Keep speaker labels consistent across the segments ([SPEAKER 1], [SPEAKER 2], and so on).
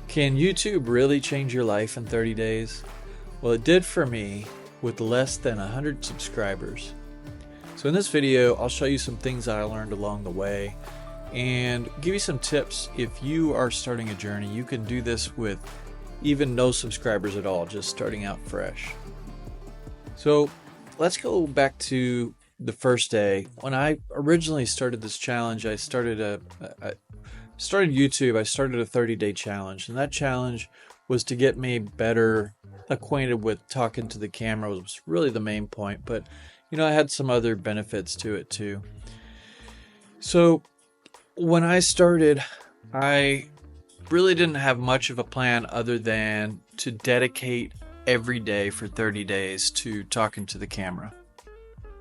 [SPEAKER 1] Can YouTube really change your life in 30 days? Well, it did for me with less than 100 subscribers. So in this video, I'll show you some things I learned along the way and give you some tips. If you are starting a journey, you can do this with even no subscribers at all, just starting out fresh. So let's go back to the first day. When I originally started this challenge, I started YouTube. I started a 30-day challenge, and that challenge was to get me better acquainted with talking to the camera. Was really the main point, but I had some other benefits to it too. So when I started, I really didn't have much of a plan other than to dedicate every day for 30 days to talking to the camera.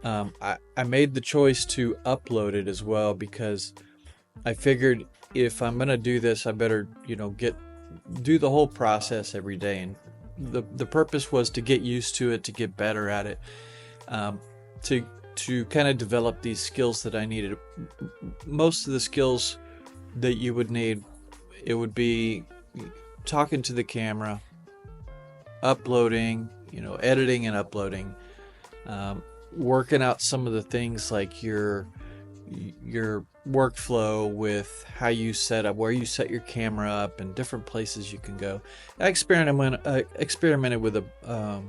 [SPEAKER 1] I made the choice to upload it as well because I figured if I'm gonna do this, I better do the whole process every day. And the purpose was to get used to it, to get better at it, to kind of develop these skills that I needed. Most of the skills that you would need, it would be talking to the camera, uploading, editing and uploading, working out some of the things like your workflow with how you set up, where you set your camera up, and different places you can go. I experimented with a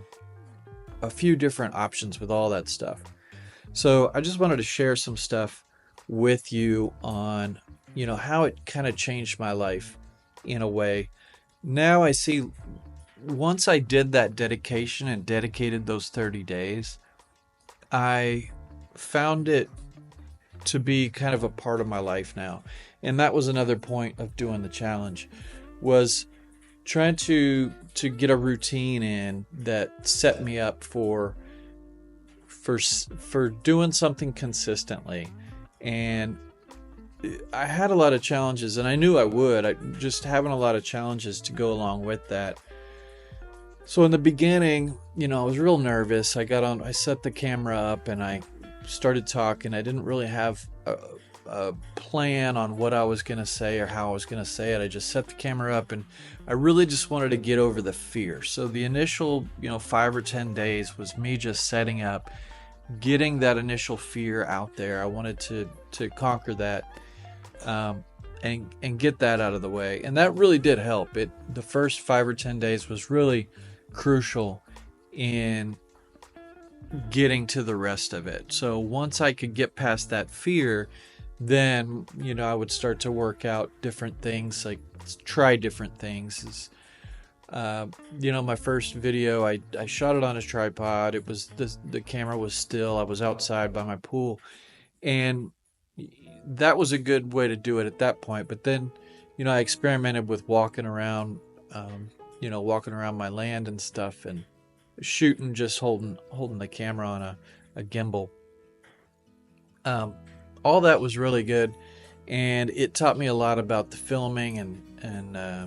[SPEAKER 1] few different options with all that stuff. So I just wanted to share some stuff with you on how it kind of changed my life in a way. Now I see, once I did that dedication and dedicated those 30 days, I found it to be kind of a part of my life now. And that was another point of doing the challenge, was trying to get a routine in that set me up for doing something consistently. And I had a lot of challenges, and I knew I would. I just having a lot of challenges to go along with that. So in the beginning, I was real nervous. I set the camera up and I started talking. I didn't really have a plan on what I was going to say or how I was going to say it. I just set the camera up, and I really just wanted to get over the fear. So the initial 5 or 10 days was me just setting up, getting that initial fear out there. I wanted to conquer that and get that out of the way, and that really did help. The first 5 or 10 days was really crucial in getting to the rest of it. So once I could get past that fear, then I would start to work out different things, like try different things. My first video, I shot it on a tripod. It was the camera was still. I was outside by my pool, and that was a good way to do it at that point. But then I experimented with walking around my land and stuff, and shooting, just holding the camera on a gimbal. All that was really good, and it taught me a lot about the filming and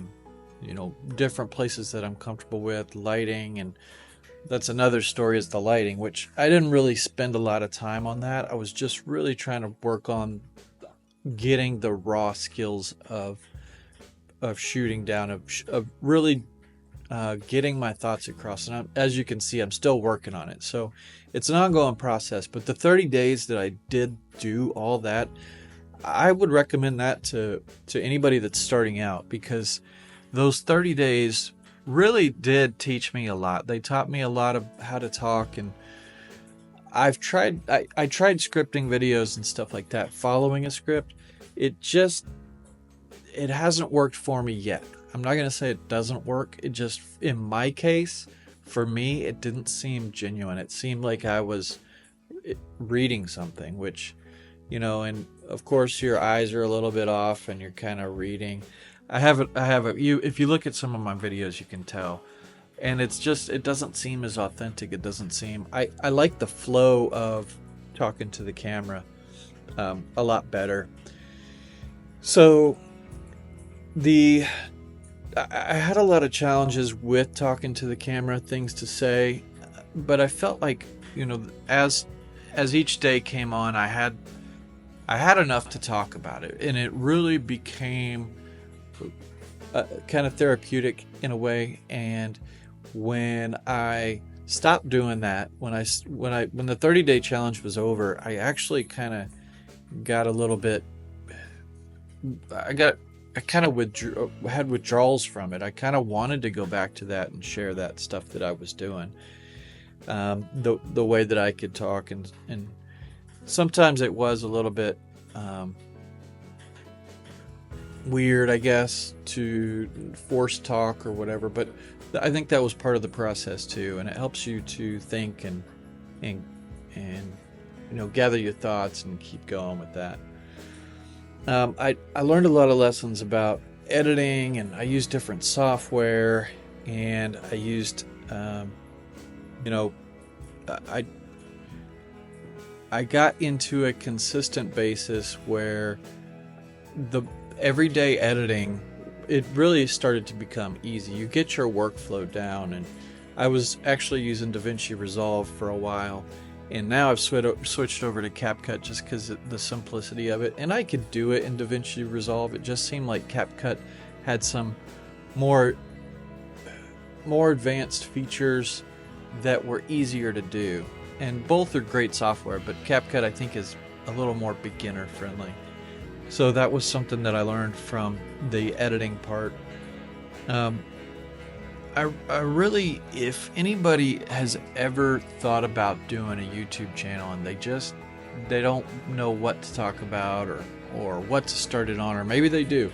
[SPEAKER 1] different places that I'm comfortable with, lighting. And that's another story, is the lighting, which I didn't really spend a lot of time on that. I was just really trying to work on getting the raw skills of shooting down, of really getting my thoughts across. And as you can see, I'm still working on it. So it's an ongoing process. But the 30 days that I did do all that, I would recommend that to anybody that's starting out, because those 30 days really did teach me a lot. They taught me a lot of how to talk, and I tried scripting videos and stuff like that, following a script. It hasn't worked for me yet. I'm not going to say it doesn't work. It just, in my case, for me, it didn't seem genuine. It seemed like I was reading something, which, and of course your eyes are a little bit off and you're kind of reading. If you look at some of my videos, you can tell. And it doesn't seem as authentic. It doesn't seem, I like the flow of talking to the camera a lot better. So I had a lot of challenges with talking to the camera, things to say, but I felt like, as each day came on, I had enough to talk about it, and it really became kind of therapeutic in a way. And when I stopped doing that, when the 30-day challenge was over, I actually kind of got a little bit. I kind of had withdrawals from it. I kind of wanted to go back to that and share that stuff that I was doing. The way that I could talk, and sometimes it was a little bit weird, I guess, to force talk or whatever, but I think that was part of the process too, and it helps you to think and gather your thoughts and keep going with that. I learned a lot of lessons about editing, and I used different software, and I used I got into a consistent basis where the everyday editing, it really started to become easy. You get your workflow down, and I was actually using DaVinci Resolve for a while, and now I've switched over to CapCut just because of the simplicity of it, and I could do it in DaVinci Resolve. It just seemed like CapCut had some more advanced features that were easier to do, and both are great software, but CapCut I think is a little more beginner friendly. So that was something that I learned from the editing part. I really, if anybody has ever thought about doing a YouTube channel and they don't know what to talk about or what to start it on, or maybe they do,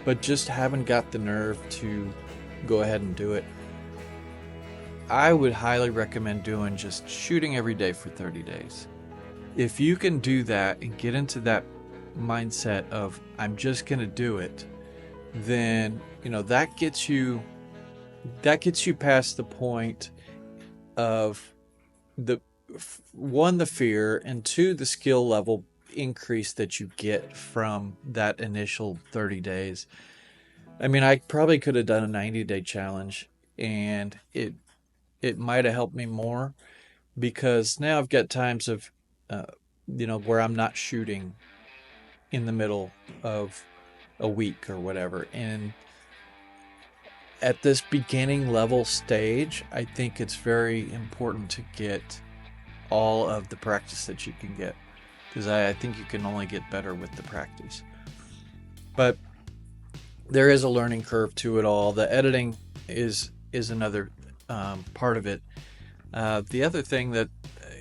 [SPEAKER 1] but just haven't got the nerve to go ahead and do it, I would highly recommend doing just shooting every day for 30 days. If you can do that and get into that mindset of I'm just gonna do it, then that gets you past the point of the fear, and two, the skill level increase that you get from that initial 30 days. I mean, I probably could have done a 90-day challenge, and it might have helped me more, because now I've got times of where I'm not shooting in the middle of a week or whatever, and at this beginning level stage, I think it's very important to get all of the practice that you can get, because I think you can only get better with the practice. But there is a learning curve to it all. The editing is another part of it. The other thing that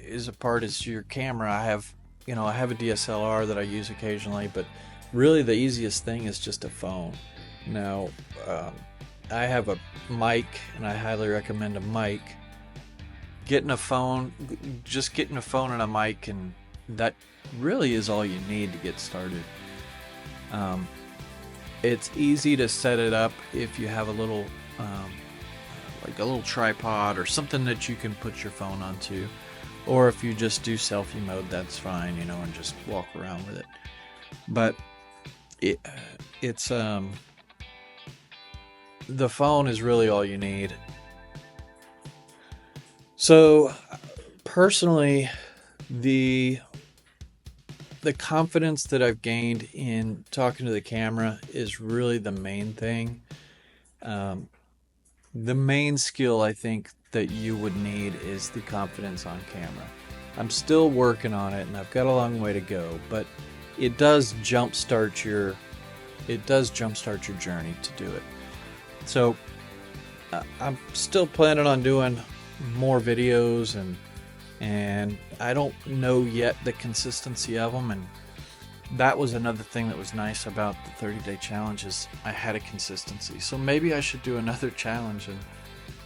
[SPEAKER 1] is a part is your camera. I have a DSLR that I use occasionally, but really the easiest thing is just a phone. Now, I have a mic, and I highly recommend a mic. Getting a phone and a mic, and that really is all you need to get started. It's easy to set it up if you have a little like a little tripod or something that you can put your phone onto, or if you just do selfie mode, that's fine, and just walk around with it. But it's the phone is really all you need. So personally, the confidence that I've gained in talking to the camera is really the main thing. The main skill I think that you would need is the confidence on camera. I'm still working on it, and I've got a long way to go, but it does jumpstart your journey to do it. So I'm still planning on doing more videos, and I don't know yet the consistency of them, and that was another thing that was nice about the 30-day challenge is I had a consistency. So maybe I should do another challenge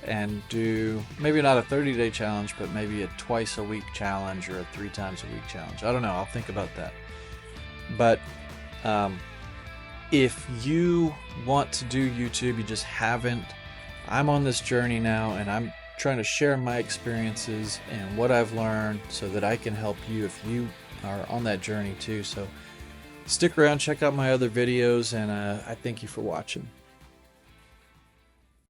[SPEAKER 1] and do maybe not a 30-day challenge, but maybe a twice a week challenge or a 3 times a week challenge. I don't know. I'll think about that. But if you want to do YouTube, you just haven't, I'm on this journey now, and I'm trying to share my experiences and what I've learned so that I can help you if you are on that journey too. So stick around, check out my other videos, and I thank you for watching.